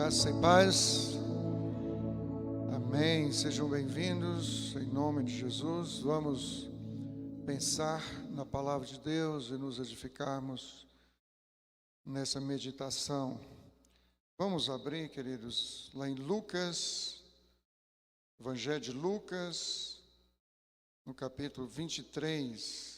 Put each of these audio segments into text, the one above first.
Graça e paz. Amém. Sejam bem-vindos em nome de Jesus. Vamos pensar na palavra de Deus e nos edificarmos nessa meditação. Vamos abrir, queridos, lá em Lucas, Evangelho de Lucas, no capítulo 23.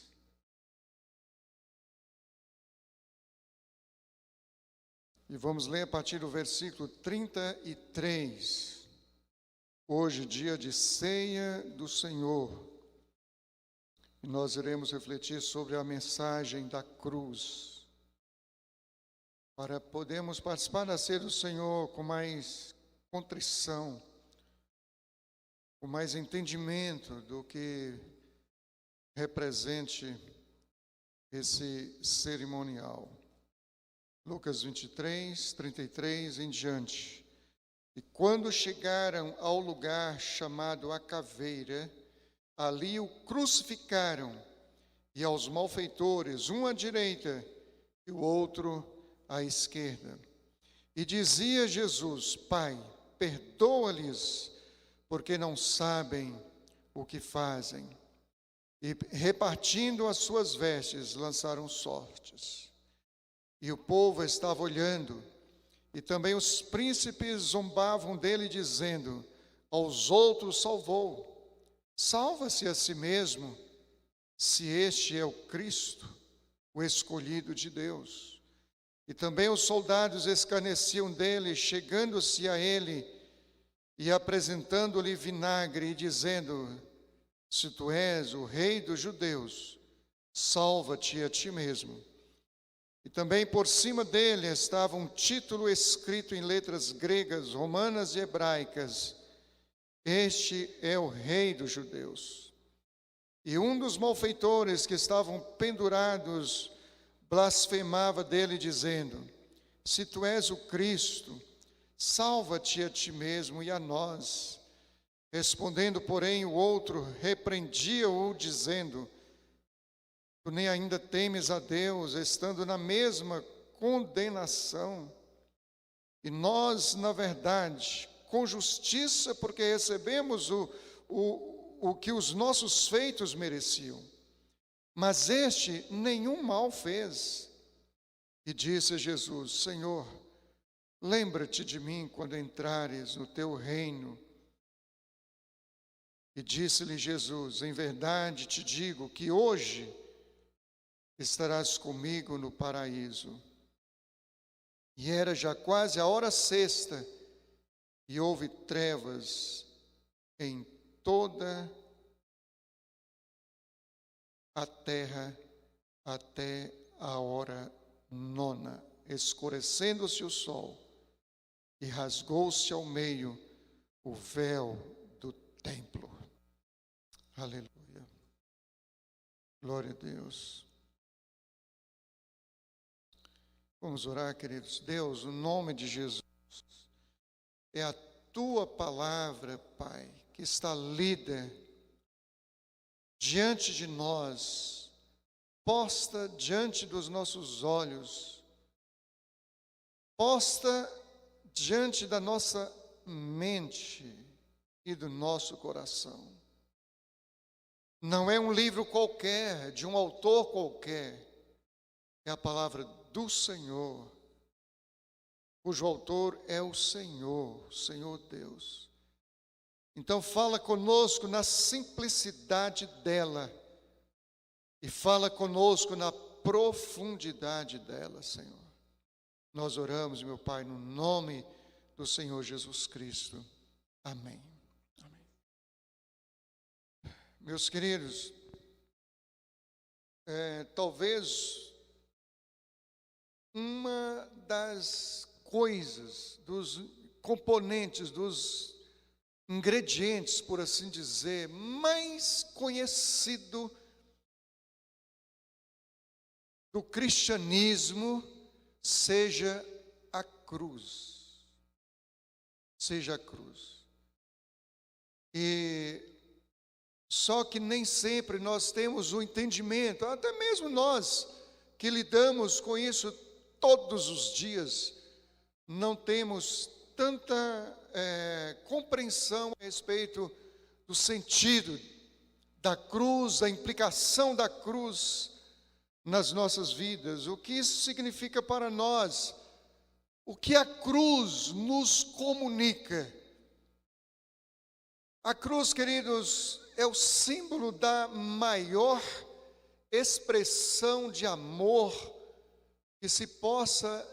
E vamos ler a partir do versículo 33. Hoje, dia de ceia do Senhor. E nós iremos refletir sobre a mensagem da cruz. Para podermos participar da ceia do Senhor com mais contrição, com mais entendimento do que represente esse cerimonial. Lucas 23, 33 em diante. E quando chegaram ao lugar chamado a Caveira, ali o crucificaram, e aos malfeitores, um à direita e o outro à esquerda. E dizia Jesus: Pai, perdoa-lhes, porque não sabem o que fazem. E repartindo as suas vestes, lançaram sortes. E o povo estava olhando, e também os príncipes zombavam dele, dizendo: aos outros salvou, salva-se a si mesmo, se este é o Cristo, o escolhido de Deus. E também os soldados escarneciam dele, chegando-se a ele e apresentando-lhe vinagre, e dizendo: se tu és o rei dos judeus, salva-te a ti mesmo. E também por cima dele estava um título escrito em letras gregas, romanas e hebraicas: este é o rei dos judeus. E um dos malfeitores que estavam pendurados blasfemava dele, dizendo: se tu és o Cristo, salva-te a ti mesmo e a nós. Respondendo, porém, o outro repreendia-o, dizendo: tu nem ainda temes a Deus, estando na mesma condenação. E nós, na verdade, com justiça, porque recebemos o que os nossos feitos mereciam. Mas este nenhum mal fez. E disse Jesus: Senhor, lembra-te de mim quando entrares no teu reino. E disse-lhe Jesus: em verdade te digo que hoje estarás comigo no paraíso. E era já quase a hora sexta, e houve trevas em toda a terra até a hora nona, escurecendo-se o sol, e rasgou-se ao meio o véu do templo. Aleluia. Glória a Deus. Vamos orar, queridos. Deus, no nome de Jesus, é a tua palavra, Pai, que está lida diante de nós, posta diante dos nossos olhos, posta diante da nossa mente e do nosso coração. Não é um livro qualquer, de um autor qualquer, é a palavra do Senhor, cujo autor é o Senhor, Senhor Deus. Então fala conosco na simplicidade dela e fala conosco na profundidade dela, Senhor. Nós oramos, meu Pai, no nome do Senhor Jesus Cristo. Amém. Amém. Meus queridos, talvez uma das coisas, dos componentes, dos ingredientes, por assim dizer, mais conhecido do cristianismo seja a cruz. Seja a cruz. E só que nem sempre nós temos o entendimento, até mesmo nós que lidamos com isso todos os dias, não temos tanta compreensão a respeito do sentido da cruz, da implicação da cruz nas nossas vidas, o que isso significa para nós, o que a cruz nos comunica. A cruz, queridos, é o símbolo da maior expressão de amor que se possa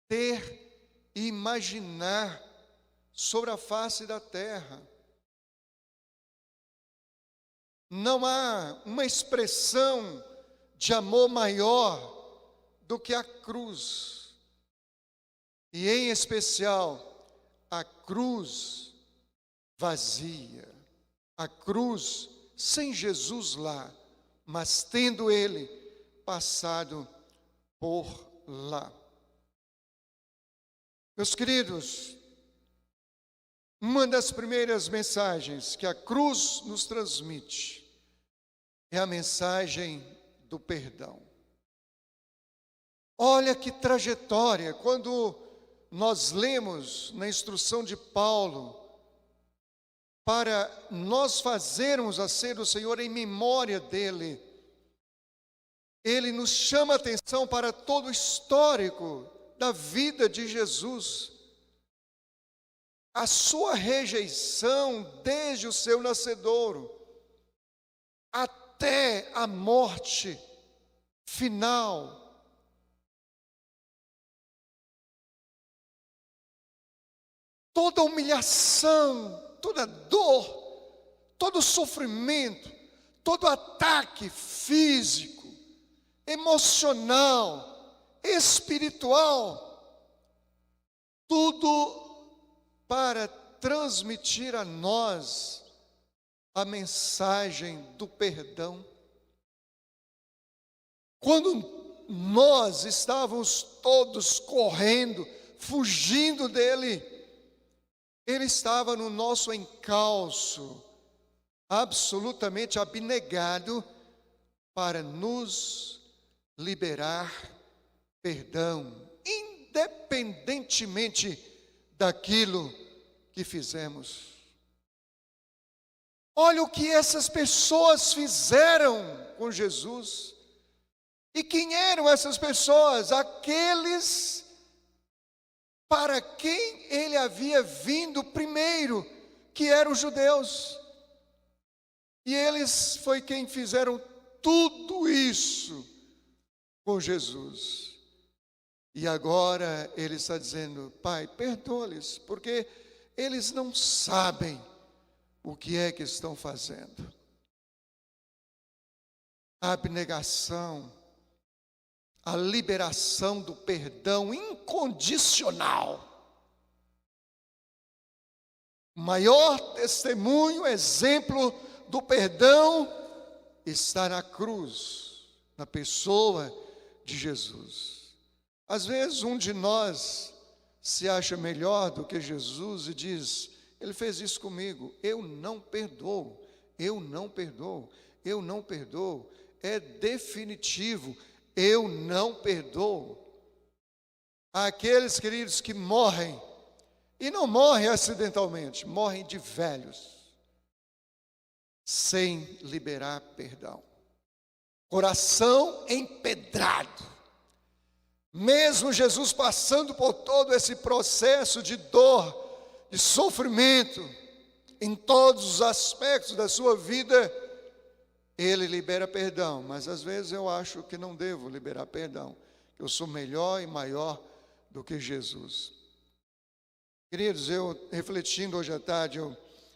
ter e imaginar sobre a face da terra. Não há uma expressão de amor maior do que a cruz. E em especial, a cruz vazia. A cruz sem Jesus lá, mas tendo ele passado por lá. Meus queridos, uma das primeiras mensagens que a cruz nos transmite é a mensagem do perdão. Olha que trajetória, quando nós lemos na instrução de Paulo, para nós fazermos a ceia do Senhor em memória dele, ele nos chama a atenção para todo o histórico da vida de Jesus, a sua rejeição desde o seu nascedouro até a morte final. Toda humilhação, toda dor, todo sofrimento, todo ataque físico, emocional, espiritual, tudo para transmitir a nós a mensagem do perdão. Quando nós estávamos todos correndo, fugindo dele, ele estava no nosso encalço, absolutamente abnegado, para nos liberar perdão, independentemente daquilo que fizemos. Olha o que essas pessoas fizeram com Jesus. E quem eram essas pessoas? Aqueles para quem ele havia vindo primeiro, que eram os judeus. E eles foi quem fizeram tudo isso com Jesus. E agora ele está dizendo: Pai, perdoa-lhes, porque eles não sabem o que é que estão fazendo. A abnegação, a liberação do perdão incondicional. O maior testemunho, exemplo do perdão está na cruz, na pessoa de Jesus. Às vezes um de nós se acha melhor do que Jesus e diz: ele fez isso comigo, eu não perdoo, eu não perdoo, eu não perdoo. É definitivo, eu não perdoo. Há aqueles, queridos, que morrem, e não morrem acidentalmente, morrem de velhos, sem liberar perdão. Coração empedrado. Mesmo Jesus passando por todo esse processo de dor, de sofrimento, em todos os aspectos da sua vida, ele libera perdão. Mas às vezes eu acho que não devo liberar perdão, que eu sou melhor e maior do que Jesus. Queridos, eu refletindo hoje à tarde, eu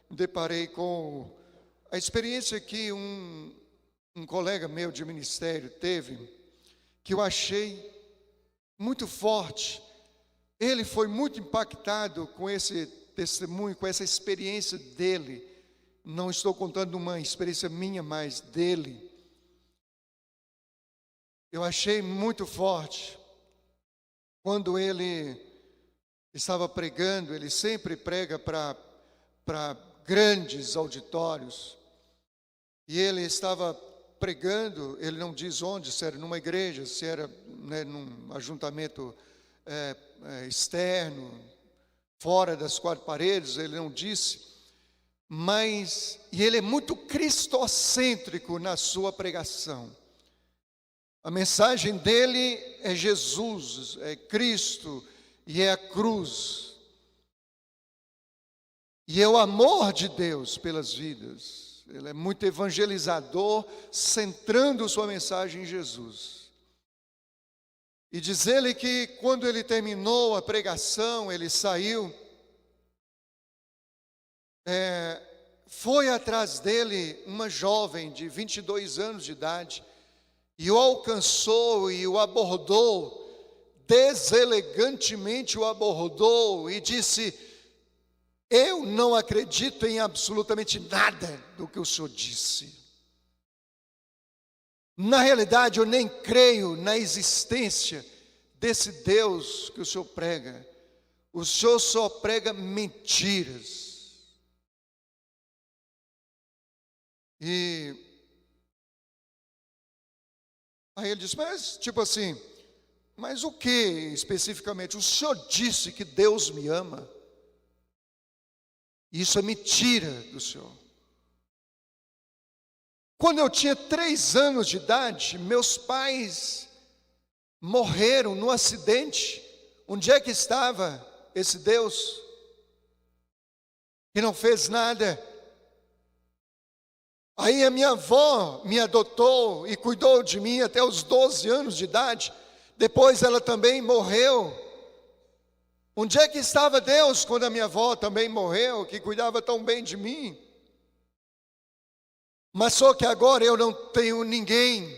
me deparei com a experiência que um colega meu de ministério teve, que eu achei muito forte. Ele foi muito impactado com esse testemunho, com essa experiência dele. Não estou contando uma experiência minha, mas dele. Eu achei muito forte. Quando ele estava pregando, ele sempre prega para grandes auditórios. E ele estava pregando, ele não diz onde, se era numa igreja, se era num ajuntamento externo, fora das quatro paredes, ele não disse, mas e ele é muito cristocêntrico na sua pregação. A mensagem dele é Jesus, é Cristo e é a cruz. E é o amor de Deus pelas vidas. Ele é muito evangelizador, centrando sua mensagem em Jesus. E diz ele que quando ele terminou a pregação, ele saiu, foi atrás dele uma jovem de 22 anos de idade, e o alcançou e o abordou, deselegantemente o abordou e disse: eu não acredito em absolutamente nada do que o senhor disse. Na realidade, eu nem creio na existência desse Deus que o senhor prega. O senhor só prega mentiras. E aí ele disse, mas tipo assim, mas o que especificamente? O senhor disse que Deus me ama. Isso é mentira do senhor. Quando eu tinha 3 anos de idade, meus pais morreram num acidente. Onde é que estava esse Deus que não fez nada? Aí a minha avó me adotou e cuidou de mim até os 12 anos de idade. Depois ela também morreu. Onde é que estava Deus quando a minha avó também morreu, que cuidava tão bem de mim? Mas só que agora eu não tenho ninguém.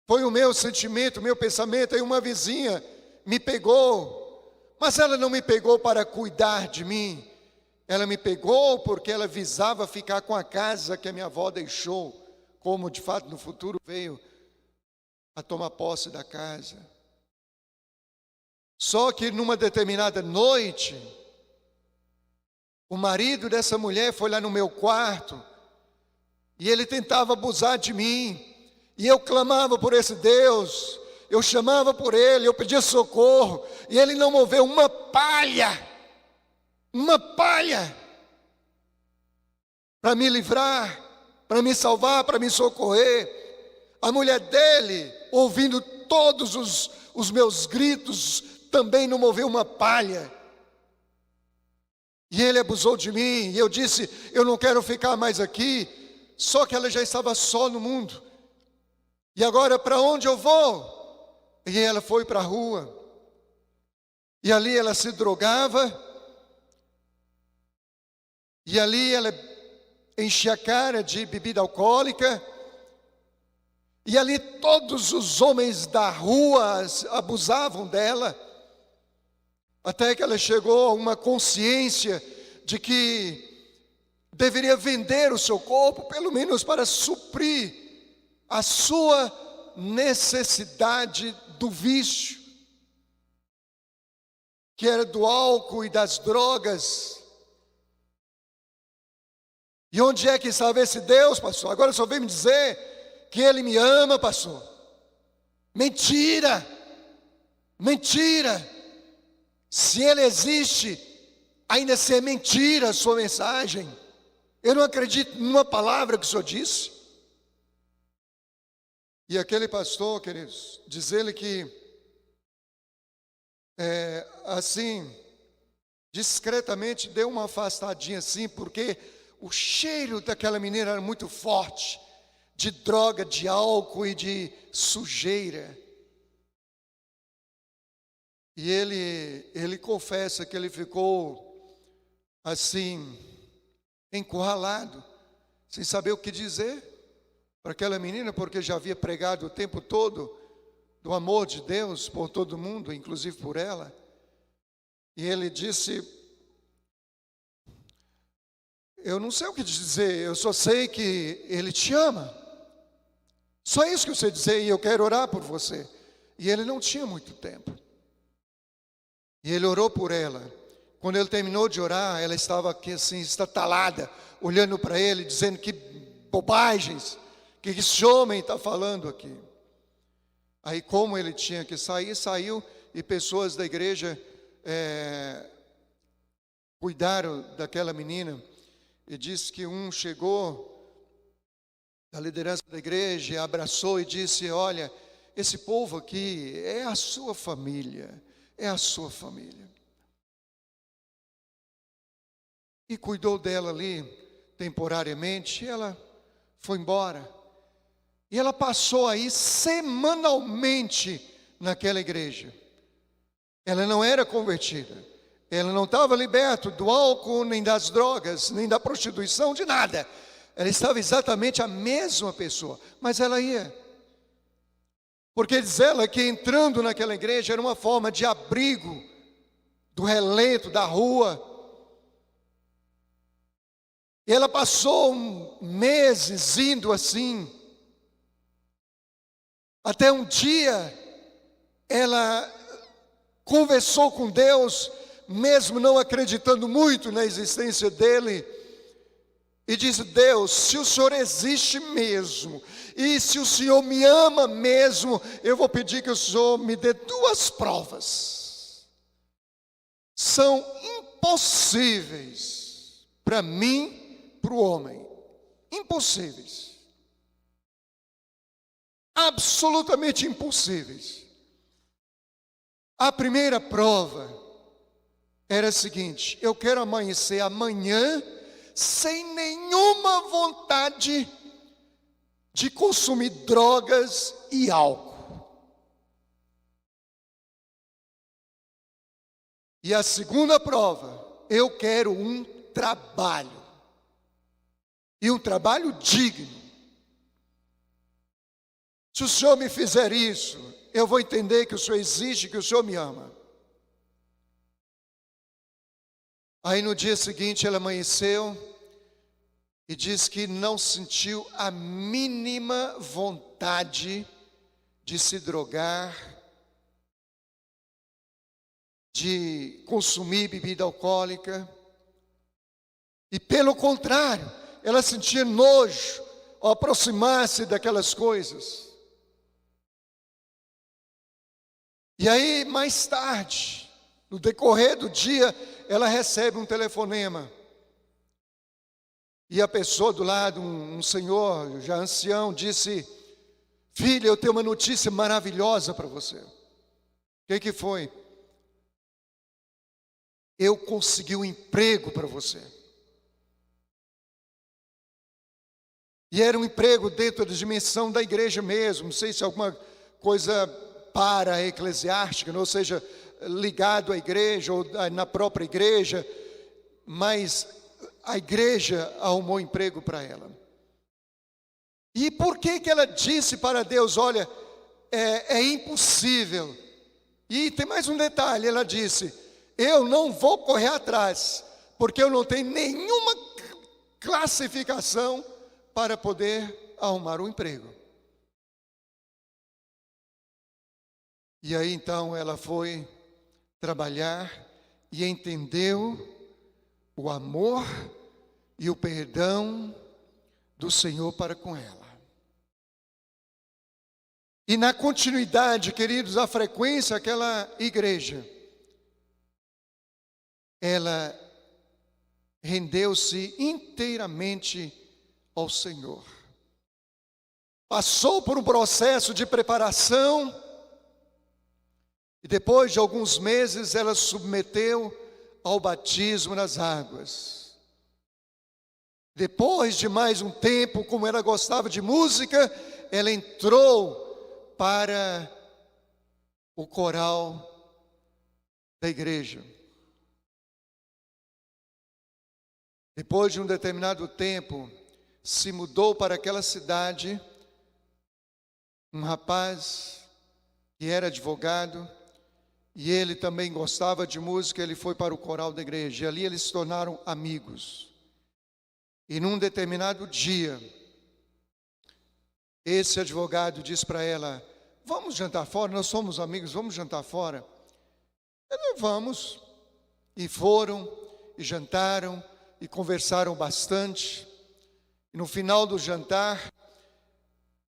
Foi o meu sentimento, o meu pensamento. Aí uma vizinha me pegou, mas ela não me pegou para cuidar de mim. Ela me pegou porque ela visava ficar com a casa que a minha avó deixou, como de fato no futuro veio a tomar posse da casa. Só que numa determinada noite, o marido dessa mulher foi lá no meu quarto e ele tentava abusar de mim. E eu clamava por esse Deus, eu chamava por ele, eu pedia socorro e ele não moveu uma palha para me livrar, para me salvar, para me socorrer. A mulher dele, ouvindo todos os meus gritos, também não moveu uma palha. E ele abusou de mim, e eu disse, eu não quero ficar mais aqui. Só que ela já estava só no mundo. E agora para onde eu vou? E ela foi para a rua. E ali ela se drogava. E ali ela enchia a cara de bebida alcoólica. E ali todos os homens da rua abusavam dela. Até que ela chegou a uma consciência de que deveria vender o seu corpo, pelo menos para suprir a sua necessidade do vício, que era do álcool e das drogas. E onde é que estava esse Deus, pastor? Agora só vem me dizer que Ele me ama, pastor. Mentira! Mentira! Se Ele existe, ainda assim é mentira a sua mensagem. Eu não acredito numa palavra que o senhor disse. E aquele pastor, queridos, diz ele que, assim, discretamente deu uma afastadinha assim, porque o cheiro daquela menina era muito forte, de droga, de álcool e de sujeira. E ele confessa que ele ficou assim, encurralado, sem saber o que dizer para aquela menina, porque já havia pregado o tempo todo do amor de Deus por todo mundo, inclusive por ela. E ele disse, eu não sei o que dizer, eu só sei que Ele te ama. Só isso que eu sei dizer, e eu quero orar por você. E ele não tinha muito tempo. E ele orou por ela. Quando ele terminou de orar, ela estava aqui assim, estatalada, olhando para ele, dizendo que bobagens, que esse homem está falando aqui. Aí como ele tinha que sair, saiu, e pessoas da igreja cuidaram daquela menina, e disse que um chegou da liderança da igreja, e abraçou e disse: olha, esse povo aqui é a sua família, é a sua família. E cuidou dela ali temporariamente, e ela foi embora. E ela passou aí semanalmente naquela igreja. Ela não era convertida, ela não estava liberta do álcool, nem das drogas, nem da prostituição, de nada. Ela estava exatamente a mesma pessoa, mas ela ia. Porque diz ela que entrando naquela igreja era uma forma de abrigo do relento, da rua. E ela passou meses indo assim, até um dia ela conversou com Deus, mesmo não acreditando muito na existência dele, e disse: Deus, se o Senhor existe mesmo, e se o Senhor me ama mesmo, eu vou pedir que o Senhor me dê duas provas. São impossíveis para mim, para o homem. Impossíveis. Absolutamente impossíveis. A primeira prova era a seguinte: eu quero amanhecer amanhã sem nenhuma vontade de consumir drogas e álcool. E a segunda prova, eu quero um trabalho. E um trabalho digno. Se o Senhor me fizer isso, eu vou entender que o Senhor existe, que o Senhor me ama. Aí no dia seguinte ela amanheceu e diz que não sentiu a mínima vontade de se drogar, de consumir bebida alcoólica. E pelo contrário, ela sentia nojo ao aproximar-se daquelas coisas. E aí, mais tarde, no decorrer do dia, ela recebe um telefonema. E a pessoa do lado, um senhor já ancião, disse: filha, eu tenho uma notícia maravilhosa para você. O que foi? Eu consegui um emprego para você. E era um emprego dentro da dimensão da igreja mesmo, não sei se alguma coisa para-eclesiástica, ou seja, ligado à igreja ou na própria igreja, mas a igreja arrumou emprego para ela. E por que ela disse para Deus: olha, é impossível? E tem mais um detalhe, ela disse: eu não vou correr atrás, porque eu não tenho nenhuma classificação para poder arrumar um emprego. E aí então ela foi trabalhar e entendeu o amor e o perdão do Senhor para com ela. E na continuidade, queridos, a frequência daquela igreja, ela rendeu-se inteiramente ao Senhor. Passou por um processo de preparação, e depois de alguns meses ela submeteu ao batismo nas águas. Depois de mais um tempo, como ela gostava de música, ela entrou para o coral da igreja. Depois de um determinado tempo, se mudou para aquela cidade um rapaz que era advogado, e ele também gostava de música. Ele foi para o coral da igreja, e ali eles se tornaram amigos. E num determinado dia, esse advogado disse para ela: vamos jantar fora, nós somos amigos, vamos jantar fora. Ela: vamos. E foram, e jantaram, e conversaram bastante. E no final do jantar,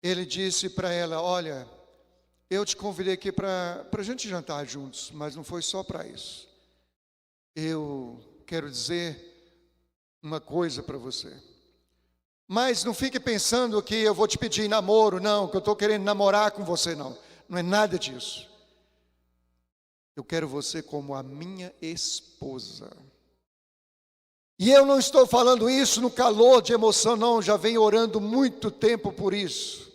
ele disse para ela: olha, eu te convidei aqui para a gente jantar juntos, mas não foi só para isso. Eu quero dizer uma coisa para você. Mas não fique pensando que eu vou te pedir namoro, não, que eu estou querendo namorar com você, não. Não é nada disso. Eu quero você como a minha esposa. E eu não estou falando isso no calor de emoção, não. Já venho orando muito tempo por isso.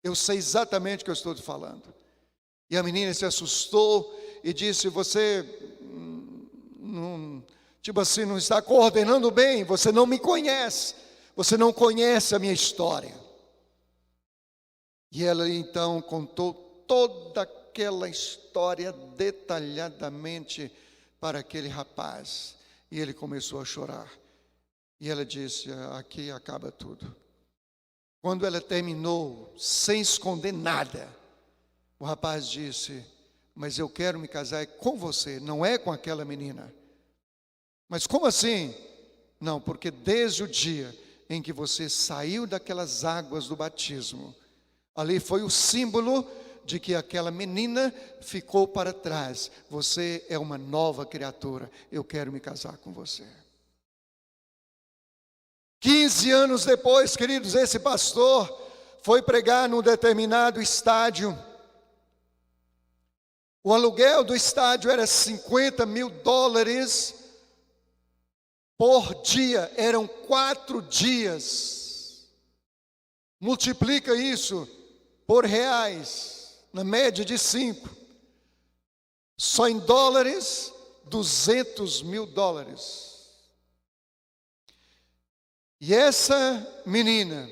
Eu sei exatamente o que eu estou te falando. E a menina se assustou e disse: você não, tipo assim, não está coordenando bem. Você não me conhece. Você não conhece a minha história. E ela então contou toda aquela história detalhadamente para aquele rapaz. E ele começou a chorar. E ela disse: aqui acaba tudo. Quando ela terminou, sem esconder nada, o rapaz disse: mas eu quero me casar com você, não é com aquela menina. Mas como assim? Não, porque desde o dia em que você saiu daquelas águas do batismo, ali foi o símbolo de que aquela menina ficou para trás. Você é uma nova criatura. Eu quero me casar com você. 15 anos depois, queridos, esse pastor foi pregar num determinado estádio. O aluguel do estádio era $50.000 por dia. Eram 4 dias. Multiplica isso por reais. Na média de 5, só em dólares, $200.000. E essa menina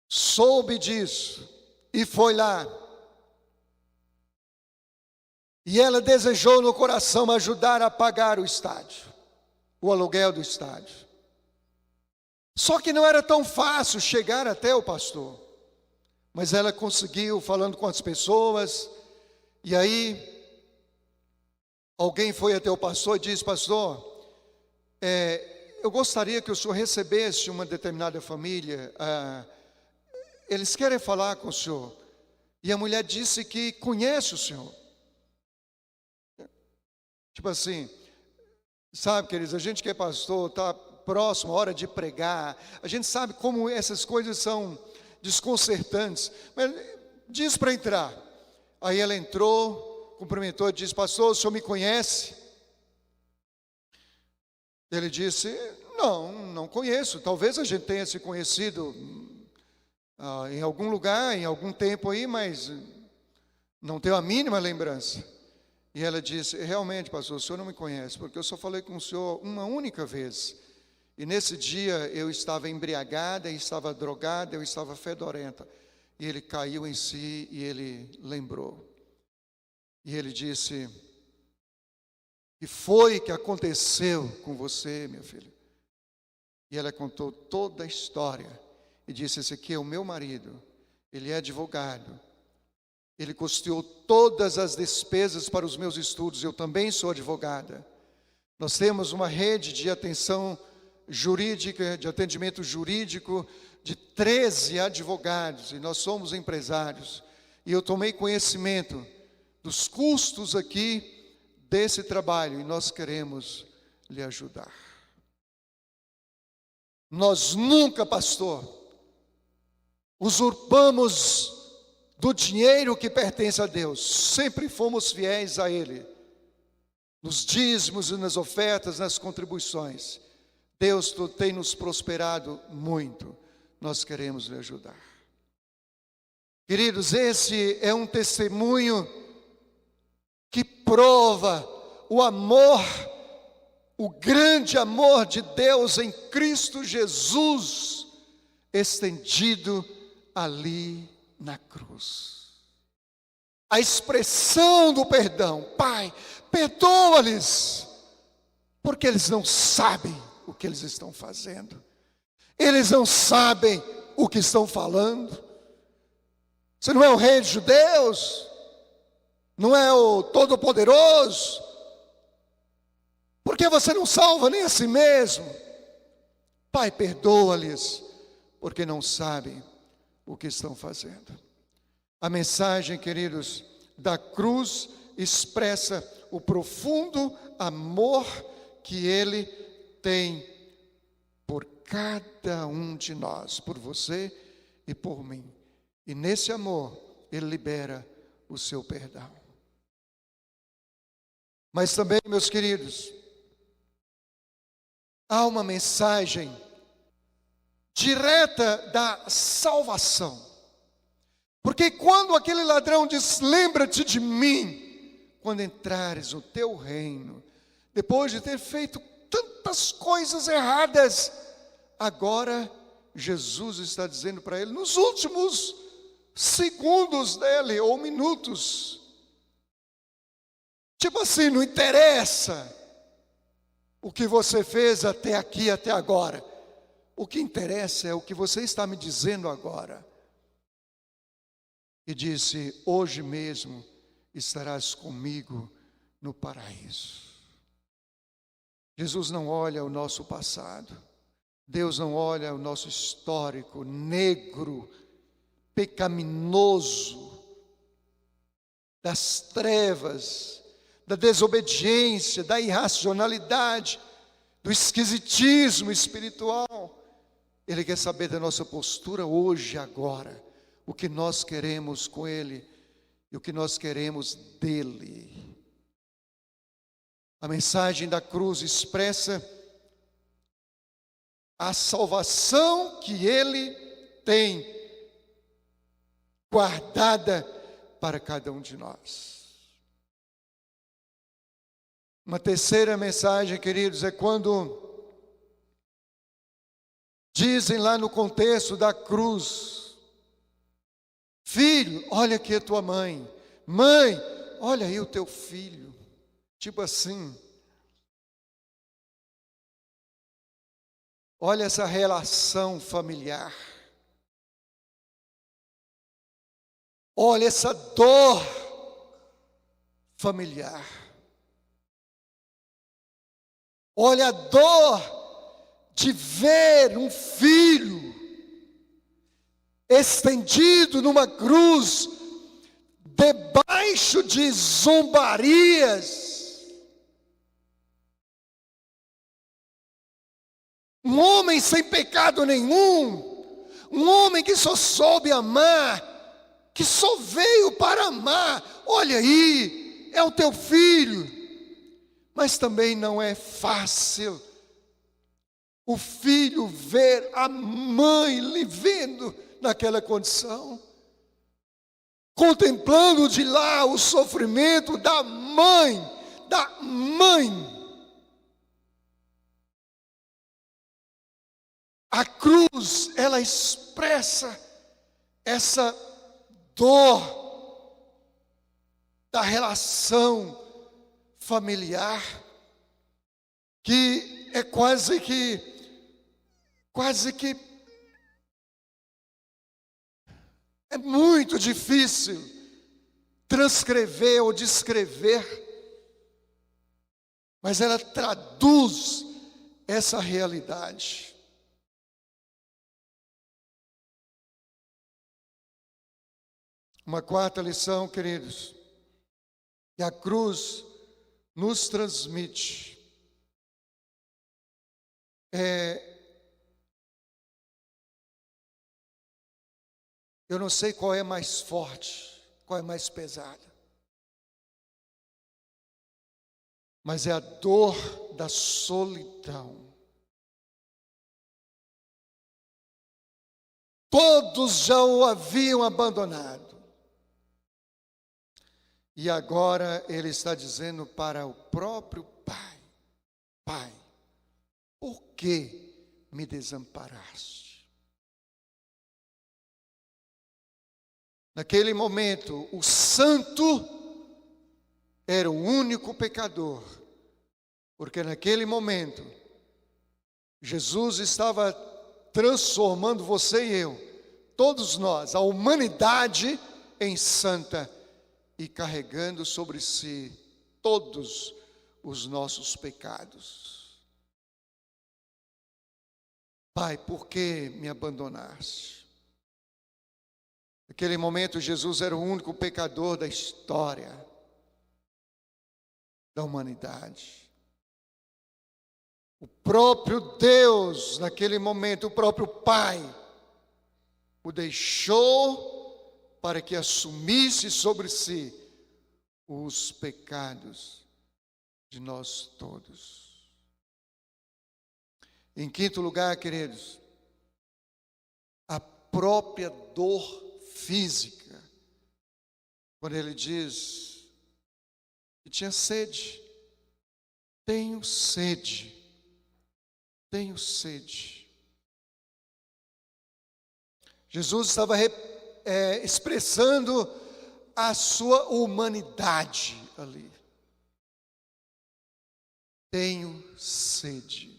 soube disso e foi lá. E ela desejou no coração ajudar a pagar o estádio, o aluguel do estádio. Só que não era tão fácil chegar até o pastor. Mas ela conseguiu, falando com as pessoas. E aí, alguém foi até o pastor e disse: pastor, eu gostaria que o senhor recebesse uma determinada família. Eles querem falar com o senhor. E a mulher disse que conhece o senhor. Tipo assim, sabe, queridos, a gente que é pastor, está próximo, a hora de pregar, a gente sabe como essas coisas são desconcertantes, mas diz para entrar. Aí ela entrou, cumprimentou e disse: pastor, o senhor me conhece? Ele disse: não conheço. Talvez a gente tenha se conhecido em algum lugar, em algum tempo aí, mas não tenho a mínima lembrança. E ela disse: realmente, pastor, o senhor não me conhece, porque eu só falei com o senhor uma única vez. E nesse dia eu estava embriagada, estava drogada, eu estava fedorenta. E ele caiu em si e ele lembrou. E ele disse: que foi que aconteceu com você, minha filha? E ela contou toda a história. E disse: esse aqui é o meu marido, ele é advogado. Ele custeou todas as despesas para os meus estudos, eu também sou advogada. Nós temos uma rede de atenção jurídica, de atendimento jurídico, de 13 advogados, e nós somos empresários. E eu tomei conhecimento dos custos aqui desse trabalho, e nós queremos lhe ajudar. Nós nunca, pastor, usurpamos do dinheiro que pertence a Deus, sempre fomos fiéis a Ele, nos dízimos e nas ofertas, nas contribuições. Deus tem nos prosperado muito, nós queremos lhe ajudar. Queridos, esse é um testemunho que prova o amor, o grande amor de Deus em Cristo Jesus, estendido ali na cruz. A expressão do perdão: Pai, perdoa-lhes, porque eles não sabem o que eles estão fazendo. Eles não sabem o que estão falando. Você não é o rei dos judeus? Não é o todo-poderoso? Por que você não salva nem a si mesmo? Pai, perdoa-lhes, porque não sabem o que estão fazendo. A mensagem, queridos, da cruz expressa o profundo amor que Ele tem por cada um de nós, por você e por mim. E nesse amor, Ele libera o seu perdão. Mas também, meus queridos, há uma mensagem direta da salvação. Porque quando aquele ladrão diz, lembra-te de mim, quando entrares no teu reino, depois de ter feito tantas coisas erradas, agora Jesus está dizendo para ele, nos últimos segundos dele, ou minutos, tipo assim, não interessa o que você fez até aqui, até agora. O que interessa é o que você está me dizendo agora. E disse, hoje mesmo estarás comigo no paraíso. Jesus não olha o nosso passado. Deus não olha o nosso histórico negro, pecaminoso, das trevas, da desobediência, da irracionalidade, do esquisitismo espiritual. Ele quer saber da nossa postura hoje, agora, o que nós queremos com Ele e o que nós queremos dEle. A mensagem da cruz expressa a salvação que Ele tem guardada para cada um de nós. Uma terceira mensagem, queridos, é quando dizem lá no contexto da cruz, filho, olha aqui a tua mãe. Mãe, olha aí o teu filho. Tipo assim. Olha essa relação familiar. Olha essa dor familiar. Olha a dor de ver um filho estendido numa cruz, debaixo de zombarias. Um homem sem pecado nenhum, um homem que só soube amar, que só veio para amar. Olha aí, é o teu filho. Mas também não é fácil o filho ver a mãe lhe vendo naquela condição, contemplando de lá o sofrimento da mãe, A cruz, ela expressa essa dor da relação familiar, que é quase que é muito difícil transcrever ou descrever, mas ela traduz essa realidade. Uma quarta lição, queridos, que a cruz nos transmite eu não sei qual é mais forte, qual é mais pesada, mas é a dor da solidão. Todos já o haviam abandonado. E agora ele está dizendo para o próprio Pai: Pai, por que me desamparaste? Naquele momento, o santo era o único pecador, porque naquele momento, Jesus estava transformando você e eu, todos nós, a humanidade em santa, e carregando sobre si todos os nossos pecados. Pai, por que me abandonaste? Naquele momento, Jesus era o único pecador da história da humanidade. O próprio Deus, naquele momento, o próprio Pai, o deixou para que assumisse sobre si os pecados de nós todos. Em quinto lugar, queridos, a própria dor física, quando ele diz que tinha sede, tenho sede, tenho sede. Jesus estava expressando a sua humanidade ali. Tenho sede.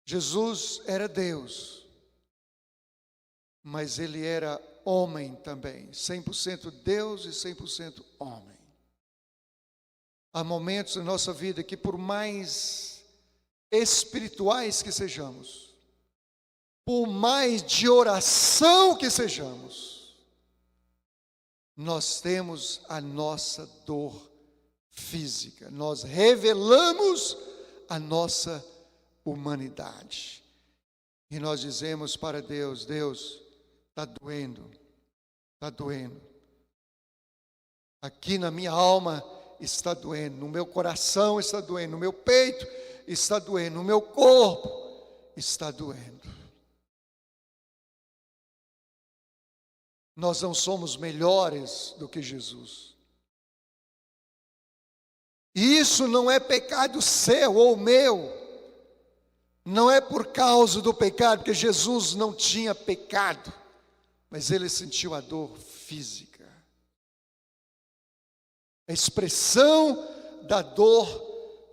Jesus era Deus, mas ele era homem também, 100% Deus e 100% homem. Há momentos na nossa vida que, por mais espirituais que sejamos, por mais de oração que sejamos, nós temos a nossa dor física, nós revelamos a nossa humanidade. E nós dizemos para Deus: Deus, está doendo, está doendo. Aqui na minha alma está doendo, no meu coração está doendo, no meu peito está doendo, no meu corpo está doendo. Nós não somos melhores do que Jesus. E isso não é pecado seu ou meu. Não é por causa do pecado, porque Jesus não tinha pecado, mas ele sentiu a dor física. A expressão da dor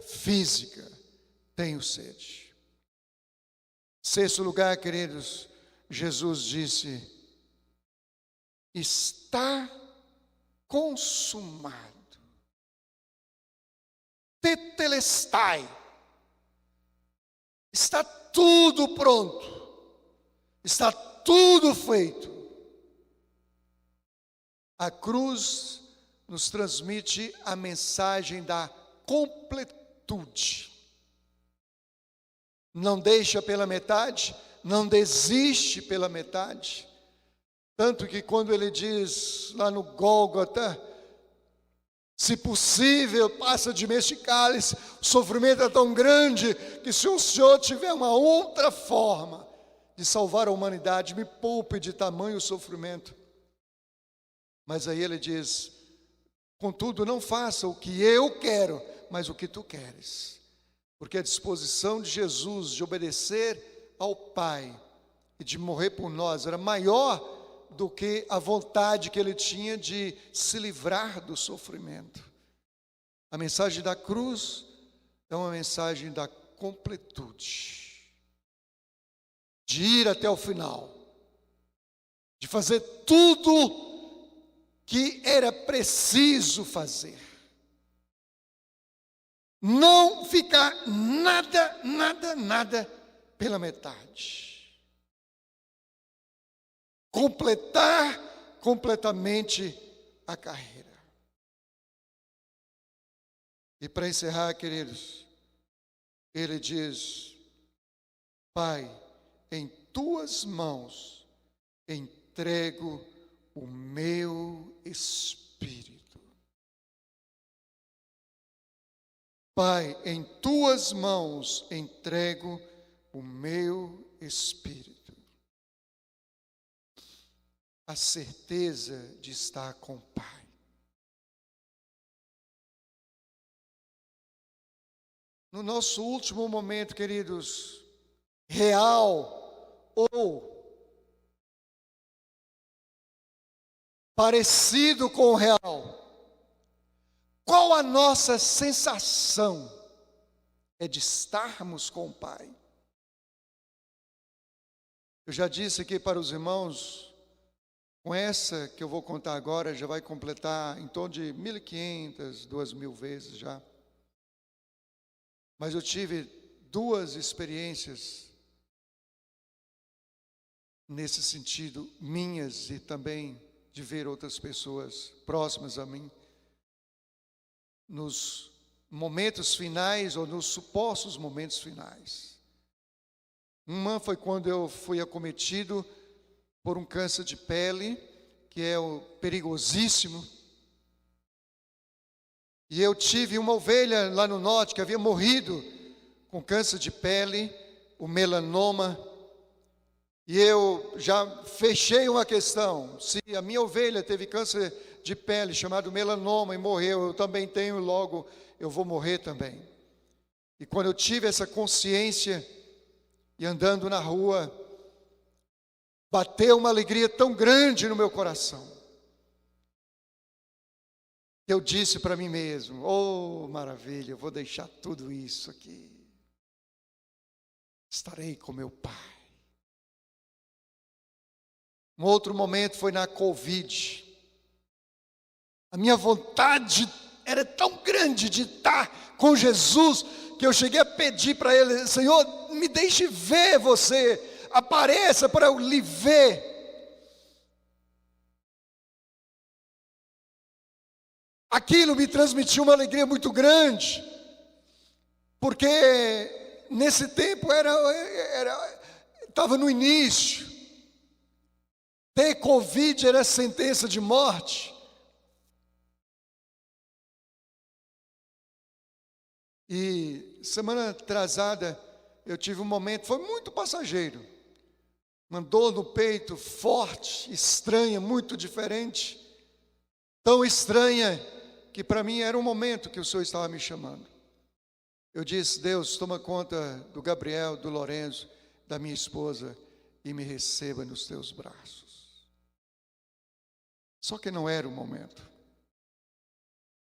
física. Tenho sede. Sexto lugar, queridos, Jesus disse: está consumado. Tetelestai. Está tudo pronto. Está tudo feito. A cruz nos transmite a mensagem da completude. Não deixa pela metade, não desiste pela metade. Tanto que quando ele diz lá no Gólgota, se possível, passa de mim este cálice, o sofrimento é tão grande que se o Senhor tiver uma outra forma de salvar a humanidade, me poupe de tamanho sofrimento. Mas aí ele diz: contudo, não faça o que eu quero, mas o que tu queres. Porque a disposição de Jesus de obedecer ao Pai e de morrer por nós era maior do que a vontade que ele tinha de se livrar do sofrimento. A mensagem da cruz é uma mensagem da completude, de ir até o final, de fazer tudo que era preciso fazer. Não ficar nada pela metade. Completar completamente a carreira. E para encerrar, queridos, ele diz: Pai, em tuas mãos entrego o meu espírito. Pai, em tuas mãos entrego o meu espírito. A certeza de estar com o Pai. No nosso último momento, queridos, real ou parecido com o real, qual a nossa sensação? É de estarmos com o Pai. Eu já disse aqui para os irmãos, com essa que eu vou contar agora, já vai completar em torno de 1.500, 2.000 vezes já. Mas eu tive duas experiências nesse sentido, minhas e também de ver outras pessoas próximas a mim, nos momentos finais ou nos supostos momentos finais. Uma foi quando eu fui acometido por um câncer de pele, que é o perigosíssimo. E eu tive uma ovelha lá no norte que havia morrido com câncer de pele, o melanoma. E eu já fechei uma questão: se a minha ovelha teve câncer de pele chamado melanoma e morreu, eu também tenho, logo eu vou morrer também. E quando eu tive essa consciência, e andando na rua, bateu uma alegria tão grande no meu coração, que eu disse para mim mesmo: oh, maravilha, eu vou deixar tudo isso aqui, estarei com meu Pai. Um outro momento foi na Covid. A minha vontade era tão grande de estar com Jesus, que eu cheguei a pedir para Ele: Senhor, me deixe ver você, apareça para eu lhe ver. Aquilo me transmitiu uma alegria muito grande, porque nesse tempo estava no início. Ter Covid era sentença de morte. E semana atrasada eu tive um momento, foi muito passageiro, uma dor no peito forte, estranha, muito diferente, tão estranha que para mim era um momento que o Senhor estava me chamando. Eu disse: Deus, toma conta do Gabriel, do Lourenço, da minha esposa, e me receba nos teus braços. Só que não era o momento.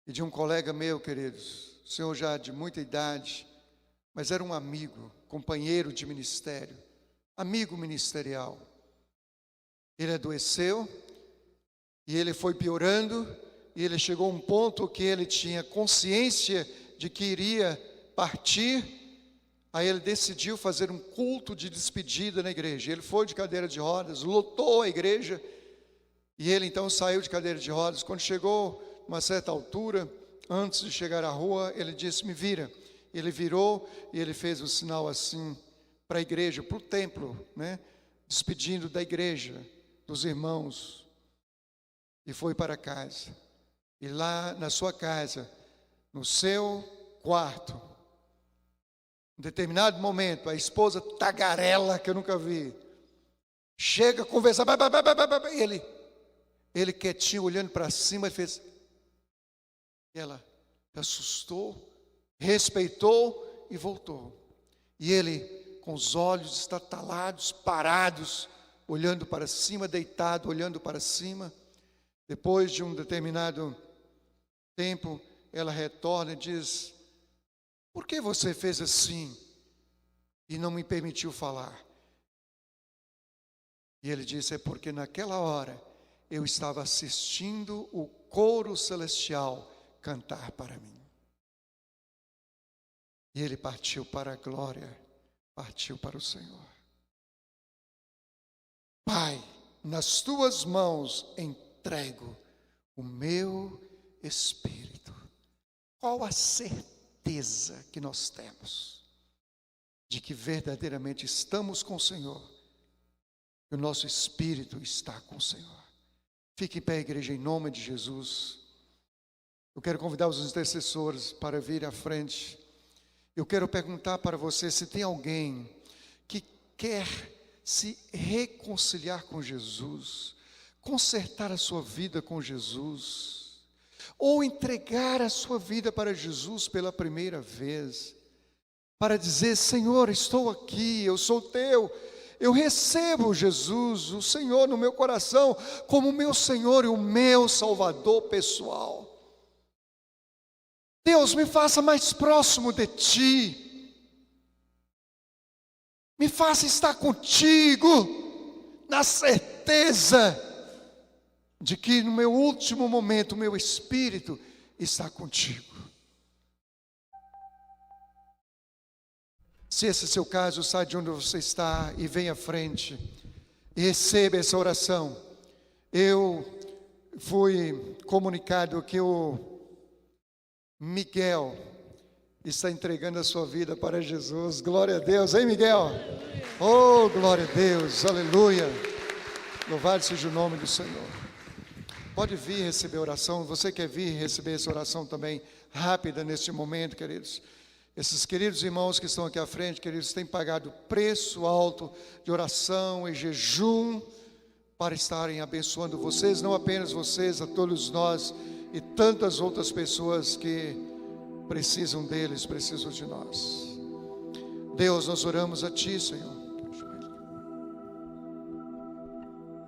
E de um colega meu, queridos, o senhor já de muita idade, mas era um amigo, companheiro de ministério, amigo ministerial. Ele adoeceu, e ele foi piorando, e ele chegou a um ponto que ele tinha consciência de que iria partir. Aí ele decidiu fazer um culto de despedida na igreja. Ele foi de cadeira de rodas, lotou a igreja, e ele então saiu de cadeira de rodas. Quando chegou a uma certa altura, antes de chegar à rua, ele disse: me vira. Ele virou e ele fez um sinal assim para a igreja, para o templo, né? Despedindo da igreja, dos irmãos, e foi para casa. E lá na sua casa, no seu quarto, em determinado momento, a esposa tagarela, que eu nunca vi, chega a conversar, e ele quietinho, olhando para cima, ele fez. Ela se assustou, respeitou e voltou. E ele, com os olhos estatalados, parados, olhando para cima, deitado, olhando para cima. Depois de um determinado tempo, ela retorna e diz: por que você fez assim e não me permitiu falar? E ele disse: é porque naquela hora eu estava assistindo o coro celestial cantar para mim. E ele partiu para a glória, partiu para o Senhor. Pai, nas tuas mãos entrego o meu espírito. Qual a certeza que nós temos de que verdadeiramente estamos com o Senhor, que o nosso espírito está com o Senhor? Fique em pé, igreja, em nome de Jesus. Eu quero convidar os intercessores para vir à frente. Eu quero perguntar para você se tem alguém que quer se reconciliar com Jesus, consertar a sua vida com Jesus, ou entregar a sua vida para Jesus pela primeira vez, para dizer: Senhor, estou aqui, eu sou teu. Eu recebo Jesus, o Senhor, no meu coração, como o meu Senhor e o meu Salvador pessoal. Deus, me faça mais próximo de Ti. Me faça estar contigo, na certeza de que no meu último momento, o meu espírito está contigo. Se esse é o seu caso, sai de onde você está e vem à frente. e receba essa oração. Eu fui comunicado que o Miguel está entregando a sua vida para Jesus. Glória a Deus, hein, Miguel? Oh, glória a Deus, aleluia. Louvado seja o nome do Senhor. Pode vir receber oração. Você quer vir receber essa oração também rápida neste momento, queridos? Esses queridos irmãos que estão aqui à frente, queridos, têm pagado preço alto de oração e jejum para estarem abençoando vocês, não apenas vocês, a todos nós e tantas outras pessoas que precisam deles, precisam de nós. Deus, nós oramos a Ti, Senhor.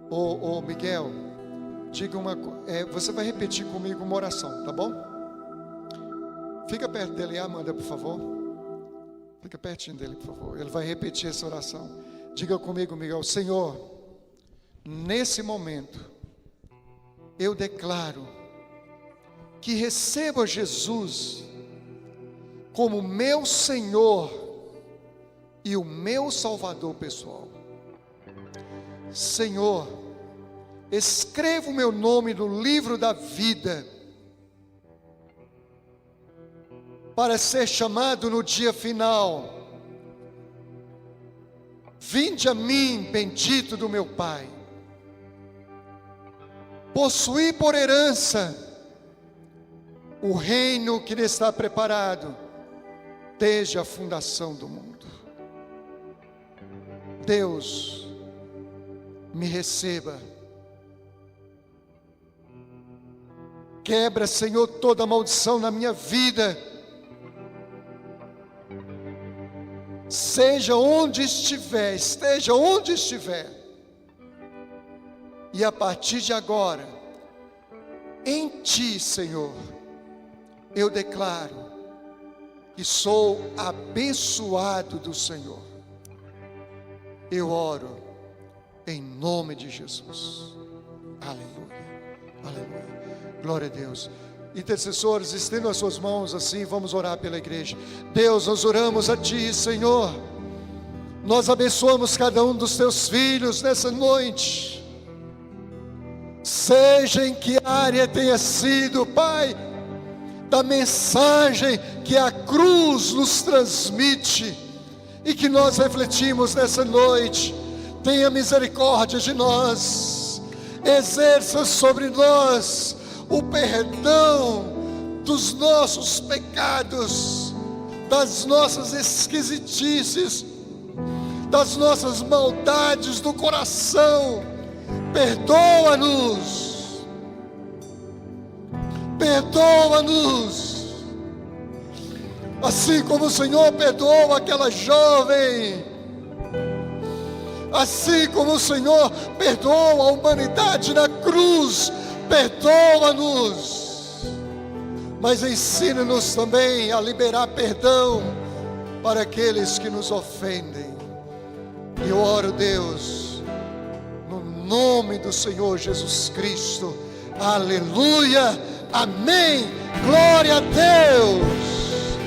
Ô Miguel, diga uma coisa, você vai repetir comigo uma oração, tá bom? Fica perto dele, Amanda, por favor. Fica pertinho dele, por favor. Ele vai repetir essa oração. Diga comigo, Miguel: Senhor, nesse momento, eu declaro que recebo a Jesus como meu Senhor e o meu Salvador pessoal. Senhor, escreva o meu nome no livro da vida, para ser chamado no dia final. Vinde a mim, bendito do meu Pai. Possuí por herança o reino que lhe está preparado desde a fundação do mundo. Deus, me receba. Quebra, Senhor, toda maldição na minha vida. Esteja onde estiver, e a partir de agora, em Ti, Senhor, eu declaro que sou abençoado do Senhor. Eu oro em nome de Jesus. Aleluia, aleluia, glória a Deus. Intercessores, estendam as suas mãos assim, vamos orar pela igreja. Deus, nós oramos a Ti, Senhor. Nós abençoamos cada um dos Teus filhos nessa noite. Seja em que área tenha sido, Pai, da mensagem que a cruz nos transmite e que nós refletimos nessa noite, tenha misericórdia de nós. Exerça sobre nós o perdão dos nossos pecados, das nossas esquisitices, das nossas maldades do coração. Perdoa-nos, perdoa-nos, assim como o Senhor perdoou aquela jovem, assim como o Senhor perdoou a humanidade na cruz. Perdoa-nos, mas ensina-nos também a liberar perdão para aqueles que nos ofendem. E eu oro, Deus, no nome do Senhor Jesus Cristo. Aleluia, amém. Glória a Deus,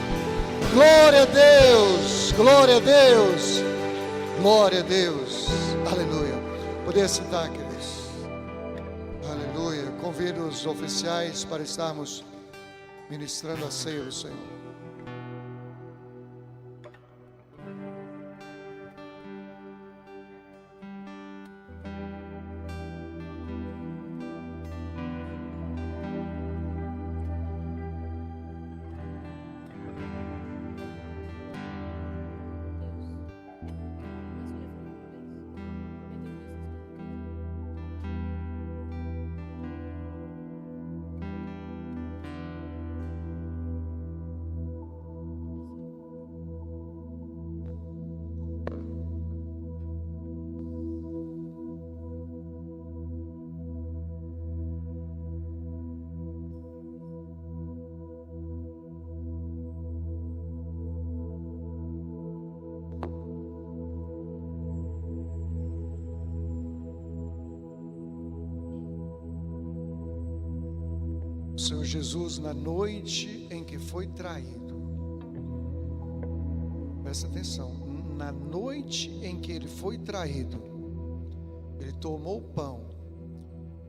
glória a Deus, glória a Deus, glória a Deus. Aleluia. Poder sentar, queridos. Aleluia. Convido os oficiais para estarmos ministrando a ceia do Senhor. Senhor Jesus, na noite em que foi traído, presta atenção, na noite em que Ele foi traído, tomou o pão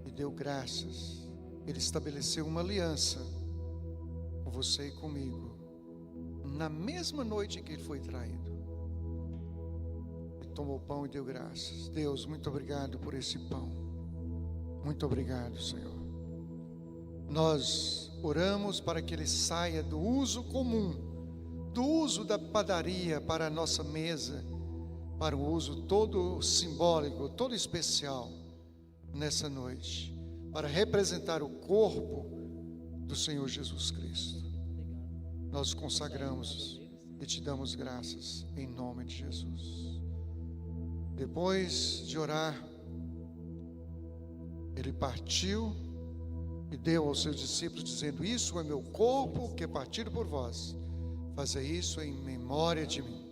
e deu graças. Ele estabeleceu uma aliança com você e comigo, na mesma noite que ele foi traído. Ele tomou o pão e deu graças. Deus, muito obrigado por esse pão. Muito obrigado, Senhor. Nós oramos para que ele saia do uso comum, do uso da padaria para a nossa mesa, para um uso todo simbólico, todo especial nessa noite, para representar o corpo do Senhor Jesus Cristo. Nós consagramos e te damos graças em nome de Jesus. Depois de orar, ele partiu e deu aos seus discípulos, dizendo: isso é meu corpo que é partido por vós, fazei isso em memória de mim.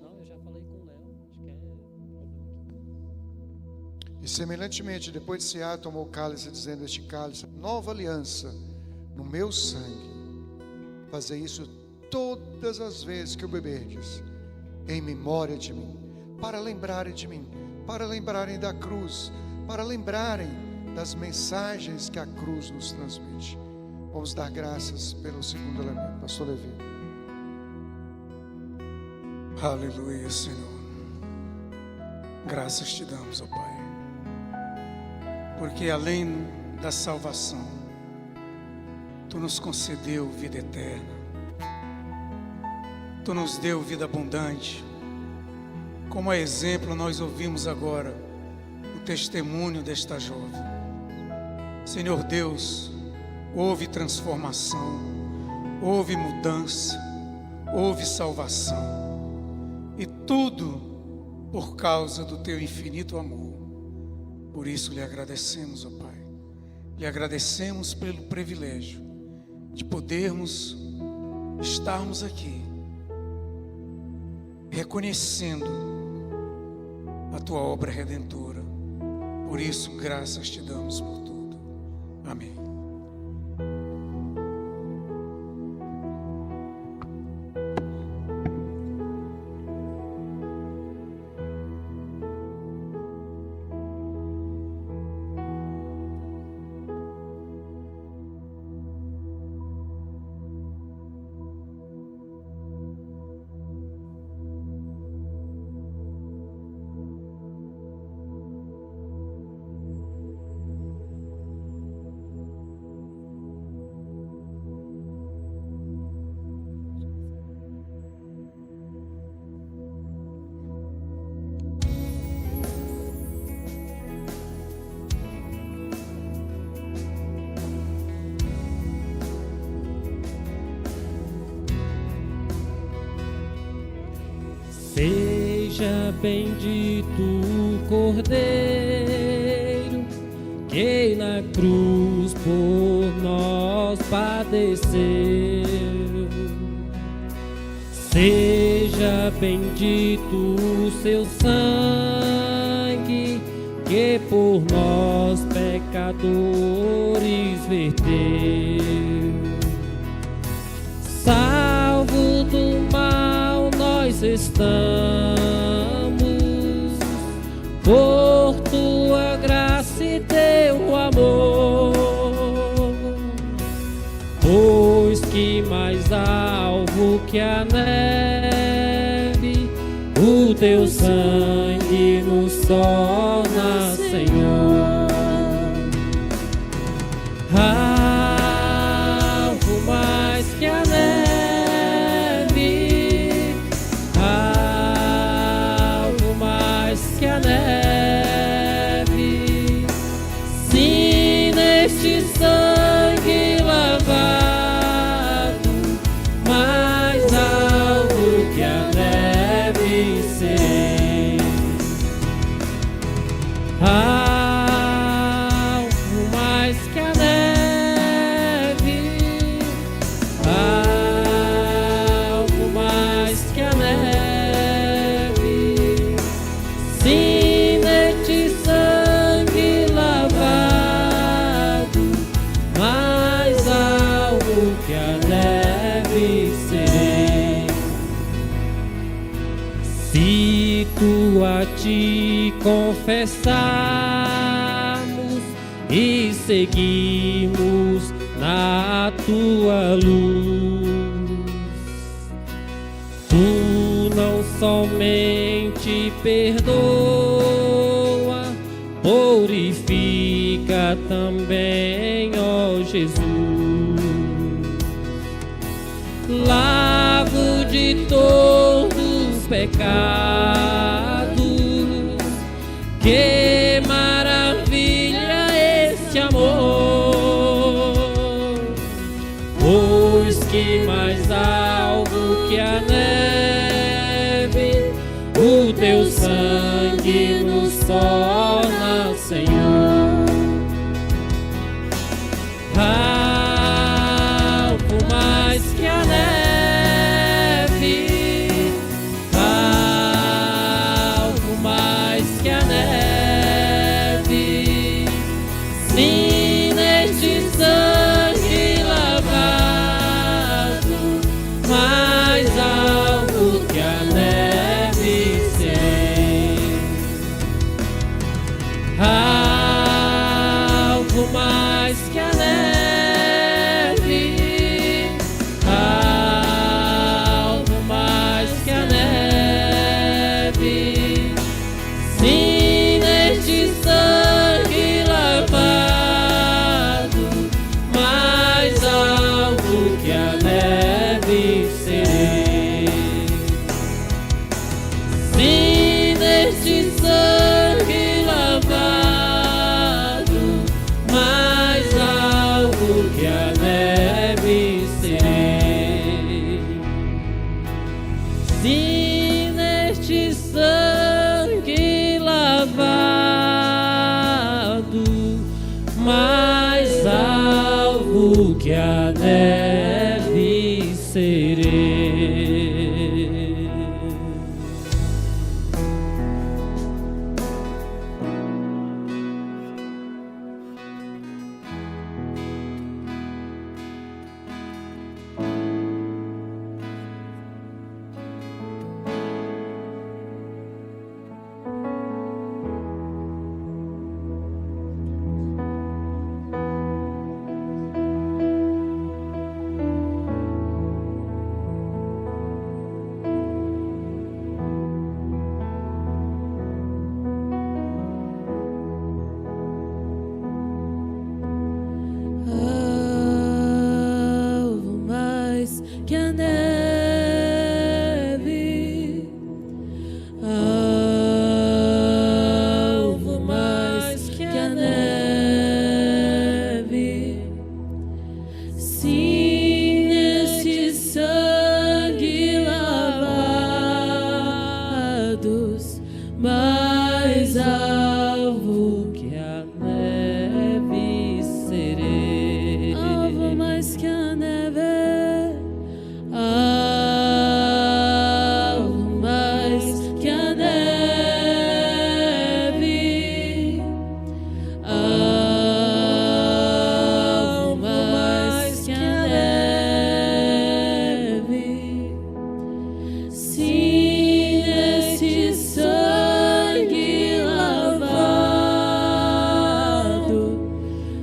E semelhantemente, depois de cear, tomou o cálice, dizendo: este cálice, nova aliança no meu sangue, fazei isso todas as vezes que o beberdes, em memória de mim. Para lembrarem de mim, para lembrarem da cruz, para lembrarem das mensagens que a cruz nos transmite. Vamos dar graças pelo segundo elemento. Pastor Levi. Aleluia, Senhor. Graças te damos, ó Pai, porque além da salvação, Tu nos concedeu vida eterna, Tu nos deu vida abundante. Como exemplo, nós ouvimos agora o testemunho desta jovem. Senhor Deus, houve transformação, houve mudança, houve salvação, e tudo por causa do Teu infinito amor. Por isso lhe agradecemos, ó Pai, lhe agradecemos pelo privilégio de podermos estarmos aqui, reconhecendo a Tua obra redentora. Por isso, graças te damos por tudo. Amém. Seja bendito o Cordeiro que na cruz por nós padeceu. Seja bendito o seu sangue que por nós pecadores verteu. Salvo do mal nós estamos, por tua graça e teu amor, pois que mais alvo que a neve, o teu sangue nos torna, Senhor. Alvo mais que a neve, alvo mais que a neve, sim, neste sangue lavado, mais alvo que a neve sei. Alvo mais que a neve, alvo mais que a neve, sim, neste sangue lavado, mais alvo que a neve serei. Se tu a te confessar seguirmos na tua luz. Tu não somente perdoa, purifica também, ó Jesus. Lavo de todos os pecados, que maravilha este amor, pois que mais alto que a neve, o teu sangue nos torna, Senhor. Algo mais que a neve, algo mais que a neve, sim, neste sangue lavado, mais algo que a neve serei. Algo mais que a neve, algo mais que a neve, sim, neste sangue lavado, mais algo que a neve serei. Sim, neste sangue lavado, mais algo que a neve serei. Sim, neste sangue lavado, mais algo que a neve serei. Algo mais que a neve, algo mais que a neve, sim, neste sangue lavados, mais alvo que a neve serei. Alvo mais que a neve, alvo mais que a neve, alvo mais que a neve, sim, neste sangue lavado,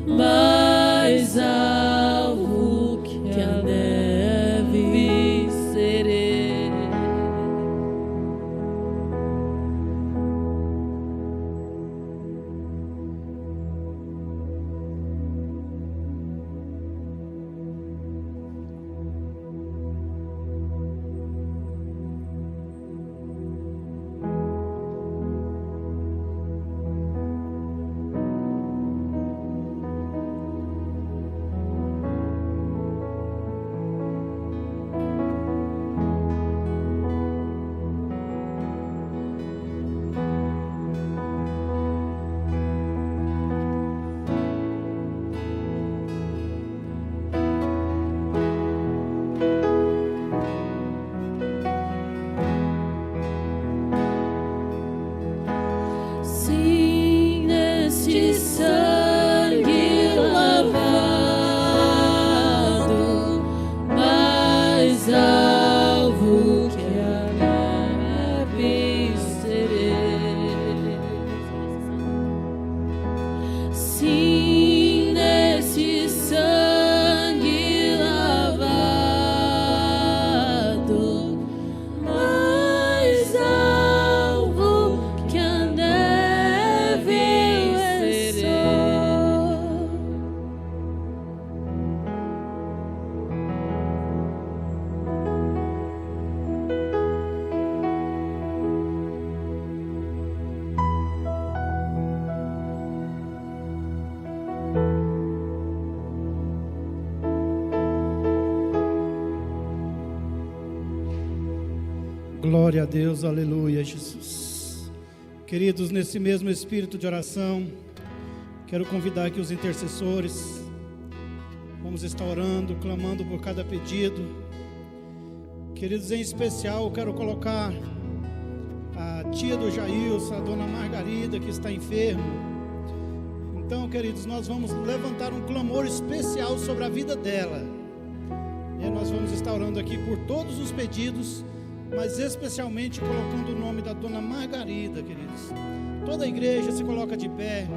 mais alvo que a neve serei. Sim, neste sangue lavado, mais alvo que a neve serei. Sim, Glória a Deus, aleluia, Jesus. Queridos, nesse mesmo espírito de oração, quero convidar aqui os intercessores. Vamos estar orando, clamando por cada pedido. Queridos, em especial, eu quero colocar a tia do Jailson, a dona Margarida, que está enferma. Então, queridos, nós vamos levantar um clamor especial sobre a vida dela. E nós vamos estar orando aqui por todos os pedidos, mas especialmente colocando o nome da dona Margarida, queridos. Toda a igreja se coloca de pé.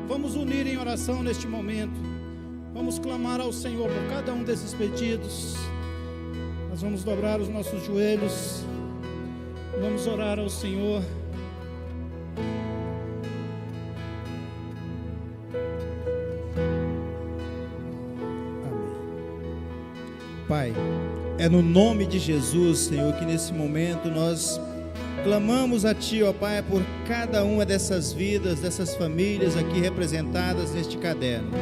Vamos unir em oração neste momento. Vamos clamar ao Senhor por cada um desses pedidos. Nós vamos dobrar os nossos joelhos. Vamos orar ao Senhor. Pai, é no nome de Jesus, Senhor, que nesse momento nós clamamos a Ti, ó Pai, por cada uma dessas vidas, dessas famílias aqui representadas neste caderno, Pai.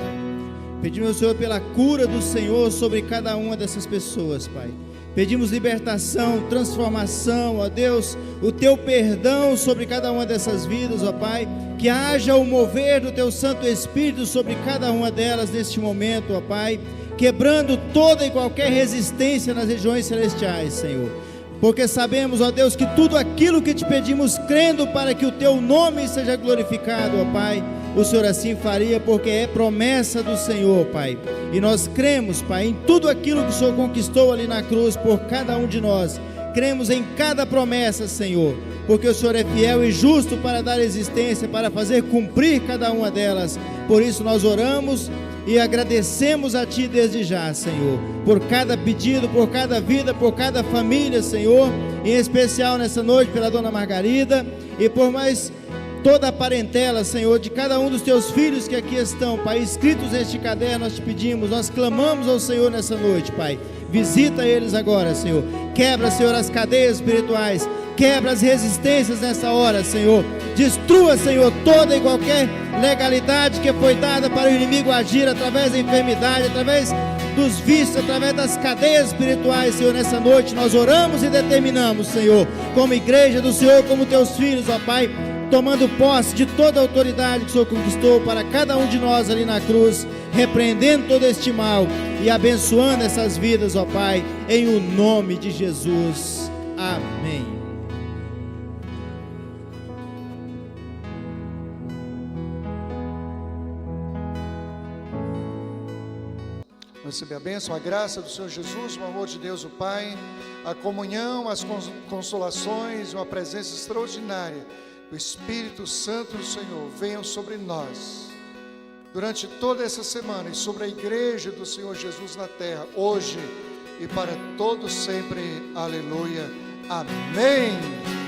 Pedimos ao Senhor pela cura do Senhor sobre cada uma dessas pessoas, Pai. Pedimos libertação, transformação, ó Deus, o Teu perdão sobre cada uma dessas vidas, ó Pai. Que haja o mover do Teu Santo Espírito sobre cada uma delas neste momento, ó Pai. Quebrando toda e qualquer resistência nas regiões celestiais, Senhor. Porque sabemos, ó Deus, que tudo aquilo que Te pedimos, crendo para que o Teu nome seja glorificado, ó Pai, o Senhor assim faria, porque é promessa do Senhor, Pai. E nós cremos, Pai, em tudo aquilo que o Senhor conquistou ali na cruz por cada um de nós. Cremos em cada promessa, Senhor, porque o Senhor é fiel e justo para dar existência, para fazer cumprir cada uma delas. Por isso nós oramos e agradecemos a Ti desde já, Senhor, por cada pedido, por cada vida, por cada família, Senhor, em especial nessa noite pela dona Margarida e por mais toda a parentela, Senhor, de cada um dos Teus filhos que aqui estão, Pai, escritos neste caderno. Nós Te pedimos, nós clamamos ao Senhor nessa noite, Pai. Visita eles agora, Senhor. Quebra, Senhor, as cadeias espirituais. Quebra as resistências nessa hora, Senhor. Destrua, Senhor, toda e qualquer legalidade que foi dada para o inimigo agir através da enfermidade, através dos vícios, através das cadeias espirituais, Senhor. Nessa noite nós oramos e determinamos, Senhor, como igreja do Senhor, como Teus filhos, ó Pai, tomando posse de toda a autoridade que o Senhor conquistou para cada um de nós ali na cruz, repreendendo todo este mal e abençoando essas vidas, ó Pai, em o nome de Jesus. Amém. Receber a bênção, a graça do Senhor Jesus, o amor de Deus o Pai, a comunhão, as consolações, uma presença extraordinária do Espírito Santo do Senhor venham sobre nós durante toda essa semana e sobre a igreja do Senhor Jesus na terra, hoje e para todos sempre. Aleluia. Amém.